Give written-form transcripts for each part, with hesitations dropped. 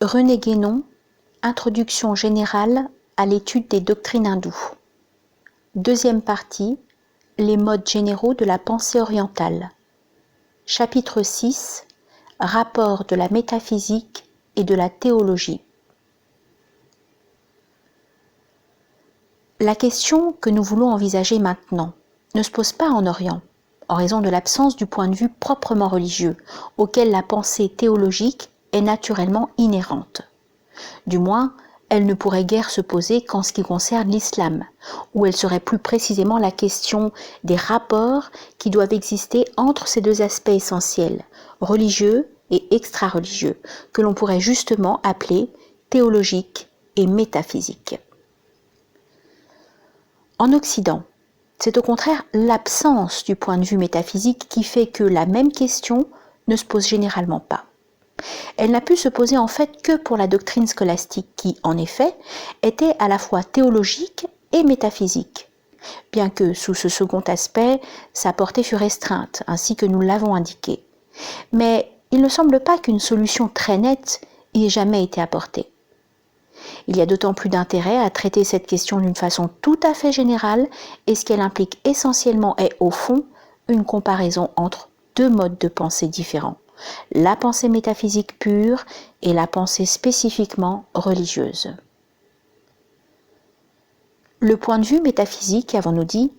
René Guénon, Introduction générale à l'étude des doctrines hindoues. Deuxième partie, les modes généraux de la pensée orientale. Chapitre 6, rapport de la métaphysique et de la théologie. La question que nous voulons envisager maintenant ne se pose pas en Orient, en raison de l'absence du point de vue proprement religieux, auquel la pensée théologique est naturellement inhérente. Du moins, elle ne pourrait guère se poser qu'en ce qui concerne l'islam, où elle serait plus précisément la question des rapports qui doivent exister entre ces deux aspects essentiels, religieux et extra-religieux, que l'on pourrait justement appeler théologiques et métaphysiques. En Occident, c'est au contraire l'absence du point de vue métaphysique qui fait que la même question ne se pose généralement pas. Elle n'a pu se poser en fait que pour la doctrine scolastique qui, en effet, était à la fois théologique et métaphysique, bien que sous ce second aspect, sa portée fut restreinte, ainsi que nous l'avons indiqué. Mais il ne semble pas qu'une solution très nette y ait jamais été apportée. Il y a d'autant plus d'intérêt à traiter cette question d'une façon tout à fait générale, et ce qu'elle implique essentiellement est, au fond, une comparaison entre deux modes de pensée différents. La pensée métaphysique pure et la pensée spécifiquement religieuse. Le point de vue métaphysique, avons-nous dit,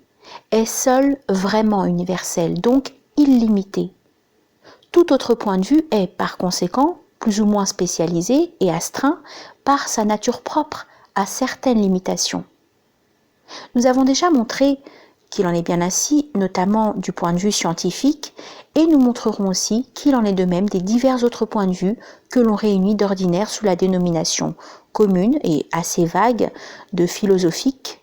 est seul vraiment universel, donc illimité. Tout autre point de vue est, par conséquent, plus ou moins spécialisé et astreint par sa nature propre à certaines limitations. Nous avons déjà montré qu'il en est bien ainsi, notamment du point de vue scientifique, et nous montrerons aussi qu'il en est de même des divers autres points de vue que l'on réunit d'ordinaire sous la dénomination commune et assez vague de philosophique,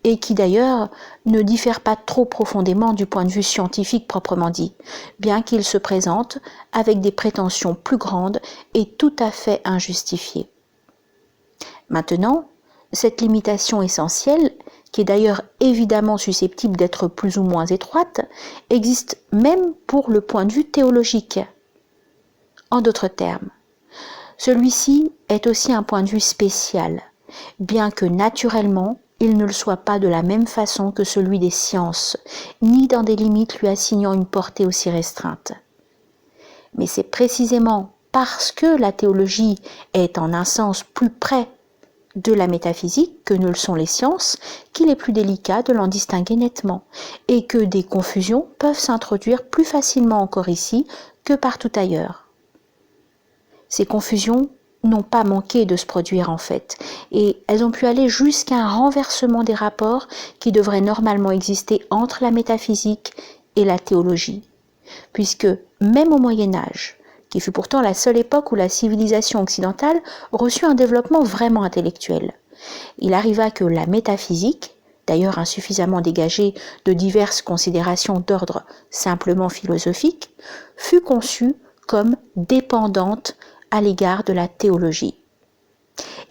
et qui d'ailleurs ne diffèrent pas trop profondément du point de vue scientifique proprement dit, bien qu'ils se présentent avec des prétentions plus grandes et tout à fait injustifiées. Maintenant, cette limitation essentielle, qui est d'ailleurs évidemment susceptible d'être plus ou moins étroite, existe même pour le point de vue théologique. En d'autres termes, celui-ci est aussi un point de vue spécial, bien que naturellement il ne le soit pas de la même façon que celui des sciences, ni dans des limites lui assignant une portée aussi restreinte. Mais c'est précisément parce que la théologie est en un sens plus près de la métaphysique que ne le sont les sciences, qu'il est plus délicat de l'en distinguer nettement, et que des confusions peuvent s'introduire plus facilement encore ici que partout ailleurs. Ces confusions n'ont pas manqué de se produire en fait, et elles ont pu aller jusqu'à un renversement des rapports qui devraient normalement exister entre la métaphysique et la théologie, puisque même au Moyen-Âge, qui fut pourtant la seule époque où la civilisation occidentale reçut un développement vraiment intellectuel, il arriva que la métaphysique, d'ailleurs insuffisamment dégagée de diverses considérations d'ordre simplement philosophique, fut conçue comme dépendante à l'égard de la théologie.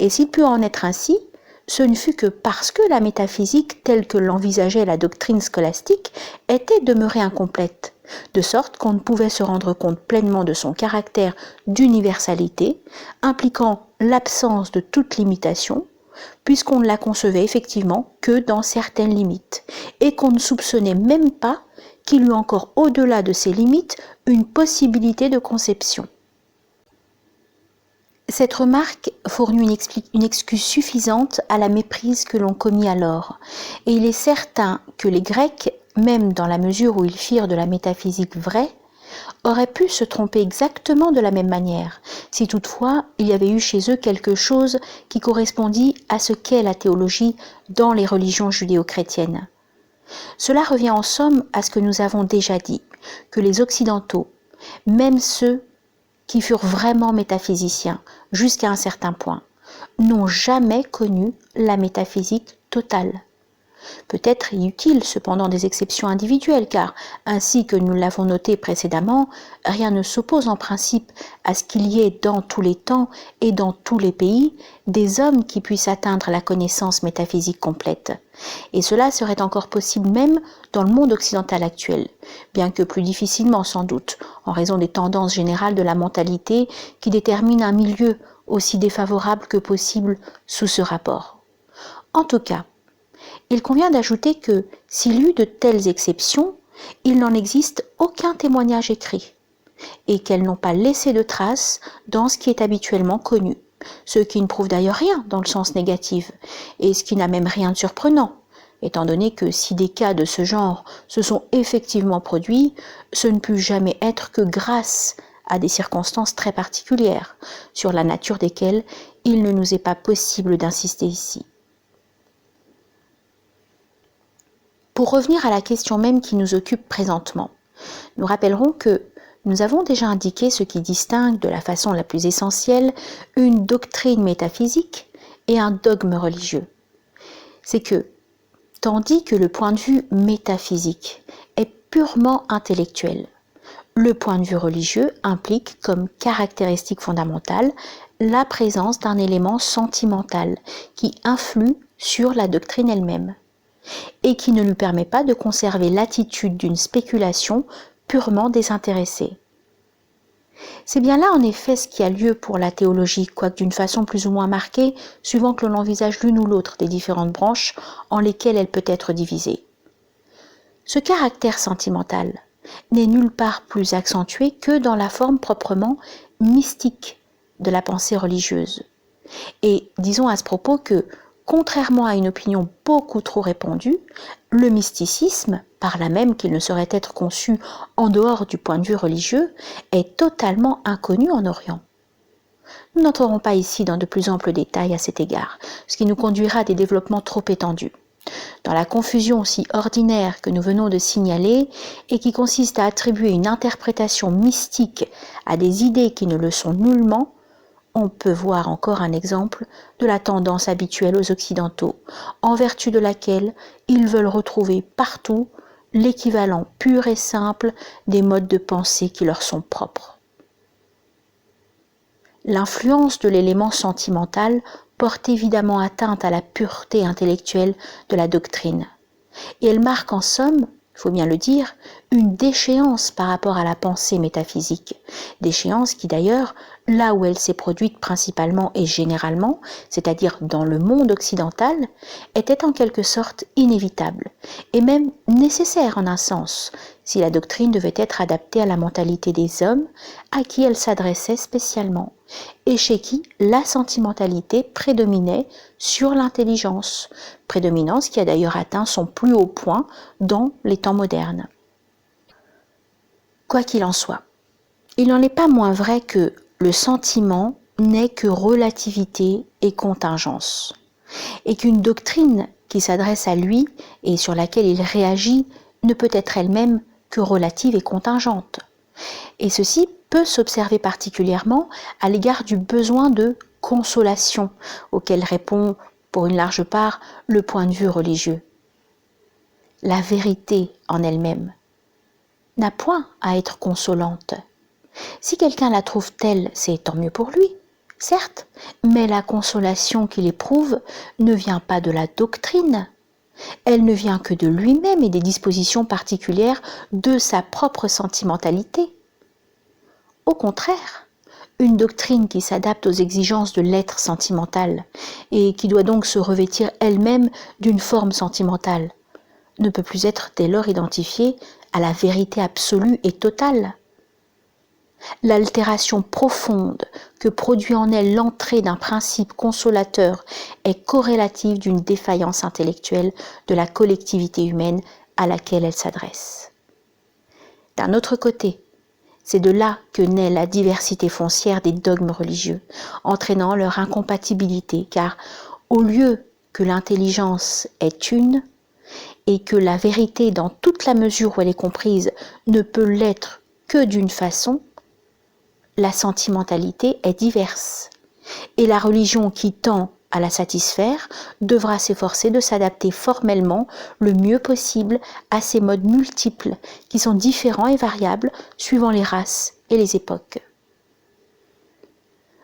Et s'il put en être ainsi, ce ne fut que parce que la métaphysique, telle que l'envisageait la doctrine scolastique, était demeurée incomplète, de sorte qu'on ne pouvait se rendre compte pleinement de son caractère d'universalité, impliquant l'absence de toute limitation, puisqu'on ne la concevait effectivement que dans certaines limites, et qu'on ne soupçonnait même pas qu'il y eût encore au-delà de ces limites une possibilité de conception. Cette remarque fournit une excuse suffisante à la méprise que l'on commit alors, et il est certain que les Grecs, même dans la mesure où ils firent de la métaphysique vraie, auraient pu se tromper exactement de la même manière, si toutefois il y avait eu chez eux quelque chose qui correspondit à ce qu'est la théologie dans les religions judéo-chrétiennes. Cela revient en somme à ce que nous avons déjà dit, que les Occidentaux, même ceux qui furent vraiment métaphysiciens jusqu'à un certain point, n'ont jamais connu la métaphysique totale. Peut-être y eut-il cependant des exceptions individuelles, car, ainsi que nous l'avons noté précédemment, rien ne s'oppose en principe à ce qu'il y ait dans tous les temps et dans tous les pays des hommes qui puissent atteindre la connaissance métaphysique complète. Et cela serait encore possible même dans le monde occidental actuel, bien que plus difficilement sans doute, en raison des tendances générales de la mentalité qui déterminent un milieu aussi défavorable que possible sous ce rapport. En tout cas, il convient d'ajouter que s'il y eut de telles exceptions, il n'en existe aucun témoignage écrit, et qu'elles n'ont pas laissé de traces dans ce qui est habituellement connu, ce qui ne prouve d'ailleurs rien dans le sens négatif, et ce qui n'a même rien de surprenant, étant donné que si des cas de ce genre se sont effectivement produits, ce ne put jamais être que grâce à des circonstances très particulières, sur la nature desquelles il ne nous est pas possible d'insister ici. Pour revenir à la question même qui nous occupe présentement, nous rappellerons que nous avons déjà indiqué ce qui distingue de la façon la plus essentielle une doctrine métaphysique et un dogme religieux. C'est que, tandis que le point de vue métaphysique est purement intellectuel, le point de vue religieux implique comme caractéristique fondamentale la présence d'un élément sentimental qui influe sur la doctrine elle-même et qui ne lui permet pas de conserver l'attitude d'une spéculation purement désintéressée. C'est bien là en effet ce qui a lieu pour la théologie, quoique d'une façon plus ou moins marquée, suivant que l'on envisage l'une ou l'autre des différentes branches en lesquelles elle peut être divisée. Ce caractère sentimental n'est nulle part plus accentué que dans la forme proprement mystique de la pensée religieuse. Et disons à ce propos que, contrairement à une opinion beaucoup trop répandue, le mysticisme, par là même qu'il ne saurait être conçu en dehors du point de vue religieux, est totalement inconnu en Orient. Nous n'entrerons pas ici dans de plus amples détails à cet égard, ce qui nous conduira à des développements trop étendus. Dans la confusion si ordinaire que nous venons de signaler et qui consiste à attribuer une interprétation mystique à des idées qui ne le sont nullement, on peut voir encore un exemple de la tendance habituelle aux Occidentaux, en vertu de laquelle ils veulent retrouver partout l'équivalent pur et simple des modes de pensée qui leur sont propres. L'influence de l'élément sentimental porte évidemment atteinte à la pureté intellectuelle de la doctrine, et elle marque en somme, il faut bien le dire, une déchéance par rapport à la pensée métaphysique, déchéance qui d'ailleurs, là où elle s'est produite principalement et généralement, c'est-à-dire dans le monde occidental, était en quelque sorte inévitable, et même nécessaire en un sens, si la doctrine devait être adaptée à la mentalité des hommes à qui elle s'adressait spécialement, et chez qui la sentimentalité prédominait sur l'intelligence, prédominance qui a d'ailleurs atteint son plus haut point dans les temps modernes. Quoi qu'il en soit, il n'en est pas moins vrai que le sentiment n'est que relativité et contingence, et qu'une doctrine qui s'adresse à lui et sur laquelle il réagit ne peut être elle-même que relative et contingente. Et ceci peut s'observer particulièrement à l'égard du besoin de consolation auquel répond pour une large part le point de vue religieux. La vérité en elle-même n'a point à être consolante. Si quelqu'un la trouve telle, c'est tant mieux pour lui, certes, mais la consolation qu'il éprouve ne vient pas de la doctrine, elle ne vient que de lui-même et des dispositions particulières de sa propre sentimentalité. Au contraire, une doctrine qui s'adapte aux exigences de l'être sentimental et qui doit donc se revêtir elle-même d'une forme sentimentale ne peut plus être dès lors identifiée à la vérité absolue et totale. L'altération profonde que produit en elle l'entrée d'un principe consolateur est corrélative d'une défaillance intellectuelle de la collectivité humaine à laquelle elle s'adresse. D'un autre côté, c'est de là que naît la diversité foncière des dogmes religieux, entraînant leur incompatibilité, car au lieu que l'intelligence est une, et que la vérité, dans toute la mesure où elle est comprise, ne peut l'être que d'une façon, la sentimentalité est diverse. Et la religion qui tend à la satisfaire devra s'efforcer de s'adapter formellement le mieux possible à ces modes multiples qui sont différents et variables suivant les races et les époques.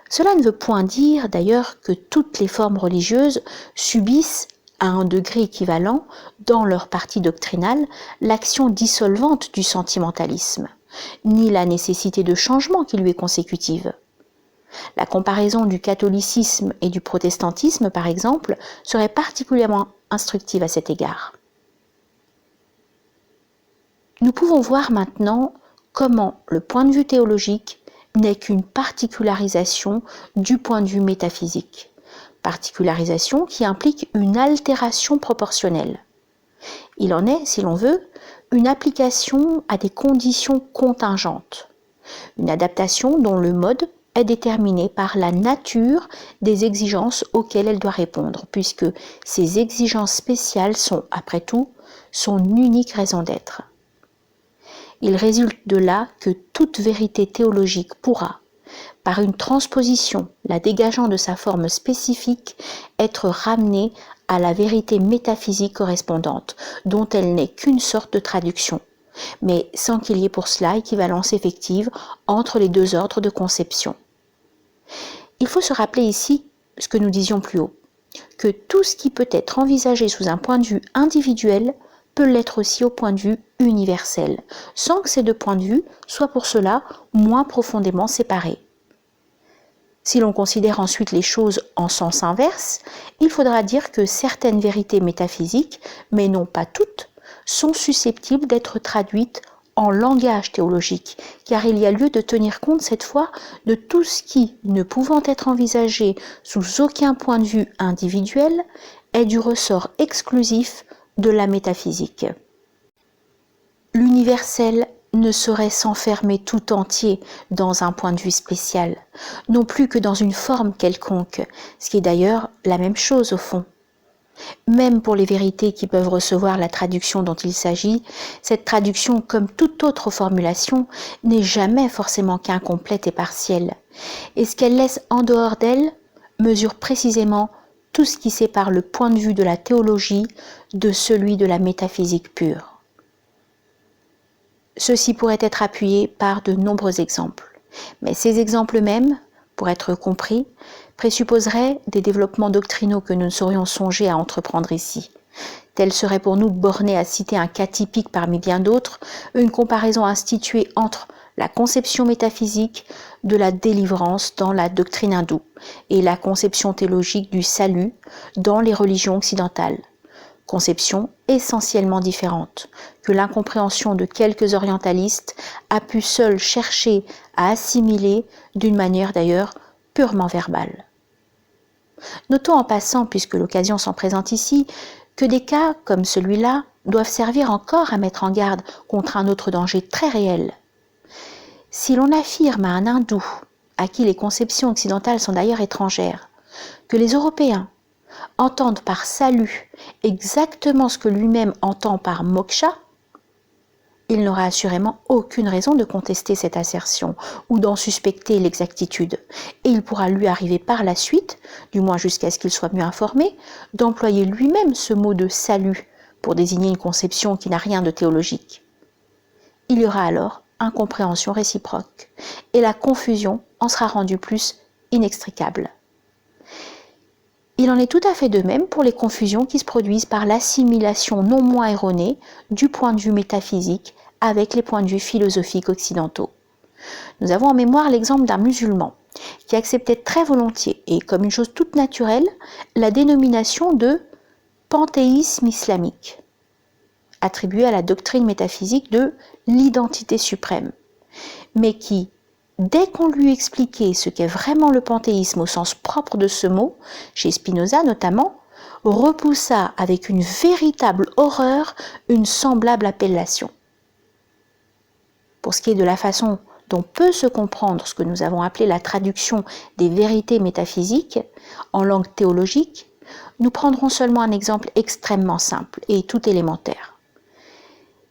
Cela ne veut point dire d'ailleurs que toutes les formes religieuses subissent à un degré équivalent, dans leur partie doctrinale, l'action dissolvante du sentimentalisme, ni la nécessité de changement qui lui est consécutive. La comparaison du catholicisme et du protestantisme, par exemple, serait particulièrement instructive à cet égard. Nous pouvons voir maintenant comment le point de vue théologique n'est qu'une particularisation du point de vue métaphysique. Particularisation qui implique une altération proportionnelle. Il en est, si l'on veut, une application à des conditions contingentes. Une adaptation dont le mode est déterminé par la nature des exigences auxquelles elle doit répondre, puisque ces exigences spéciales sont, après tout, son unique raison d'être. Il résulte de là que toute vérité théologique pourra, par une transposition la dégageant de sa forme spécifique, être ramenée à la vérité métaphysique correspondante, dont elle n'est qu'une sorte de traduction, mais sans qu'il y ait pour cela équivalence effective entre les deux ordres de conception. Il faut se rappeler ici ce que nous disions plus haut, que tout ce qui peut être envisagé sous un point de vue individuel peut l'être aussi au point de vue universel, sans que ces deux points de vue soient pour cela moins profondément séparés. Si l'on considère ensuite les choses en sens inverse, il faudra dire que certaines vérités métaphysiques, mais non pas toutes, sont susceptibles d'être traduites en langage théologique, car il y a lieu de tenir compte cette fois de tout ce qui, ne pouvant être envisagé sous aucun point de vue individuel, est du ressort exclusif de la métaphysique. L'universel ne saurait s'enfermer tout entier dans un point de vue spécial, non plus que dans une forme quelconque, ce qui est d'ailleurs la même chose au fond. Même pour les vérités qui peuvent recevoir la traduction dont il s'agit, cette traduction, comme toute autre formulation, n'est jamais forcément qu'incomplète et partielle, et ce qu'elle laisse en dehors d'elle mesure précisément tout ce qui sépare le point de vue de la théologie de celui de la métaphysique pure. Ceci pourrait être appuyé par de nombreux exemples, mais ces exemples mêmes, pour être compris, présupposeraient des développements doctrinaux que nous ne saurions songer à entreprendre ici. Tel serait pour nous borné à citer un cas typique parmi bien d'autres, une comparaison instituée entre la conception métaphysique de la délivrance dans la doctrine hindoue et la conception théologique du salut dans les religions occidentales. Conception essentiellement différente, que l'incompréhension de quelques orientalistes a pu seule chercher à assimiler d'une manière d'ailleurs purement verbale. Notons en passant, puisque l'occasion s'en présente ici, que des cas comme celui-là doivent servir encore à mettre en garde contre un autre danger très réel. Si l'on affirme à un hindou, à qui les conceptions occidentales sont d'ailleurs étrangères, que les Européens entendent par salut exactement ce que lui-même entend par moksha, il n'aura assurément aucune raison de contester cette assertion ou d'en suspecter l'exactitude, et il pourra lui arriver par la suite, du moins jusqu'à ce qu'il soit mieux informé, d'employer lui-même ce mot de salut pour désigner une conception qui n'a rien de théologique. Il y aura alors incompréhension réciproque, et la confusion en sera rendue plus inextricable. Il en est tout à fait de même pour les confusions qui se produisent par l'assimilation non moins erronée du point de vue métaphysique avec les points de vue philosophiques occidentaux. Nous avons en mémoire l'exemple d'un musulman qui acceptait très volontiers et comme une chose toute naturelle la dénomination de panthéisme islamique, attribuée à la doctrine métaphysique de l'identité suprême, mais qui, dès qu'on lui expliquait ce qu'est vraiment le panthéisme au sens propre de ce mot, chez Spinoza notamment, repoussa avec une véritable horreur une semblable appellation. Pour ce qui est de la façon dont peut se comprendre ce que nous avons appelé la traduction des vérités métaphysiques en langue théologique, nous prendrons seulement un exemple extrêmement simple et tout élémentaire.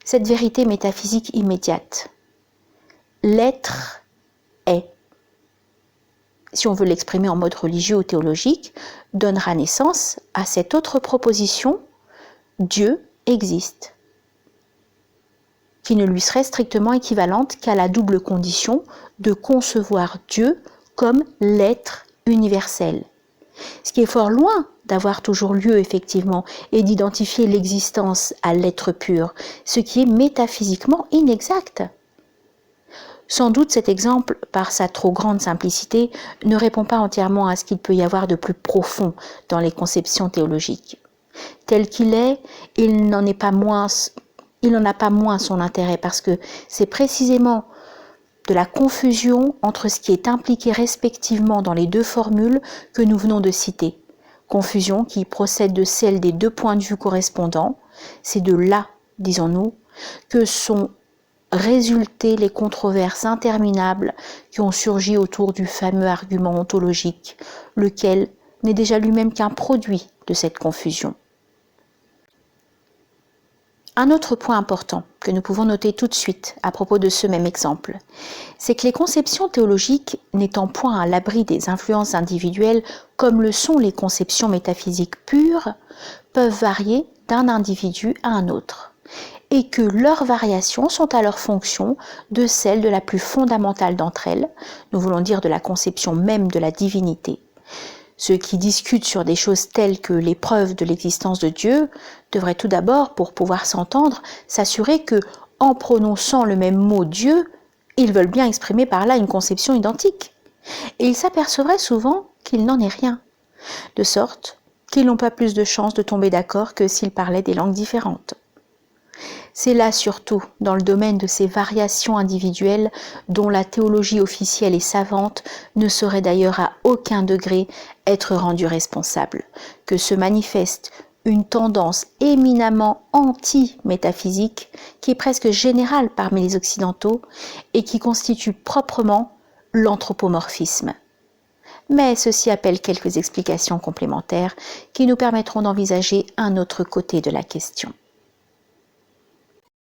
Cette vérité métaphysique immédiate, l'être est, si on veut l'exprimer en mode religieux ou théologique, donnera naissance à cette autre proposition, Dieu existe, qui ne lui serait strictement équivalente qu'à la double condition de concevoir Dieu comme l'être universel. Ce qui est fort loin d'avoir toujours lieu effectivement et d'identifier l'existence à l'être pur, ce qui est métaphysiquement inexact. Sans doute cet exemple, par sa trop grande simplicité, ne répond pas entièrement à ce qu'il peut y avoir de plus profond dans les conceptions théologiques. Tel qu'il est, il n'en a pas moins son intérêt, parce que c'est précisément de la confusion entre ce qui est impliqué respectivement dans les deux formules que nous venons de citer. Confusion qui procède de celle des deux points de vue correspondants. C'est de là, disons-nous, que sont résultées les controverses interminables qui ont surgi autour du fameux argument ontologique, lequel n'est déjà lui-même qu'un produit de cette confusion. Un autre point important que nous pouvons noter tout de suite à propos de ce même exemple, c'est que les conceptions théologiques, n'étant point à l'abri des influences individuelles comme le sont les conceptions métaphysiques pures, peuvent varier d'un individu à un autre, et que leurs variations sont alors fonction de celle de la plus fondamentale d'entre elles, nous voulons dire de la conception même de la divinité. Ceux qui discutent sur des choses telles que les preuves de l'existence de Dieu devraient tout d'abord, pour pouvoir s'entendre, s'assurer que, en prononçant le même mot Dieu, ils veulent bien exprimer par là une conception identique. Et ils s'apercevraient souvent qu'il n'en est rien, de sorte qu'ils n'ont pas plus de chances de tomber d'accord que s'ils parlaient des langues différentes. C'est là surtout dans le domaine de ces variations individuelles dont la théologie officielle et savante ne saurait d'ailleurs à aucun degré être rendue responsable, que se manifeste une tendance éminemment anti-métaphysique qui est presque générale parmi les occidentaux et qui constitue proprement l'anthropomorphisme. Mais ceci appelle quelques explications complémentaires qui nous permettront d'envisager un autre côté de la question.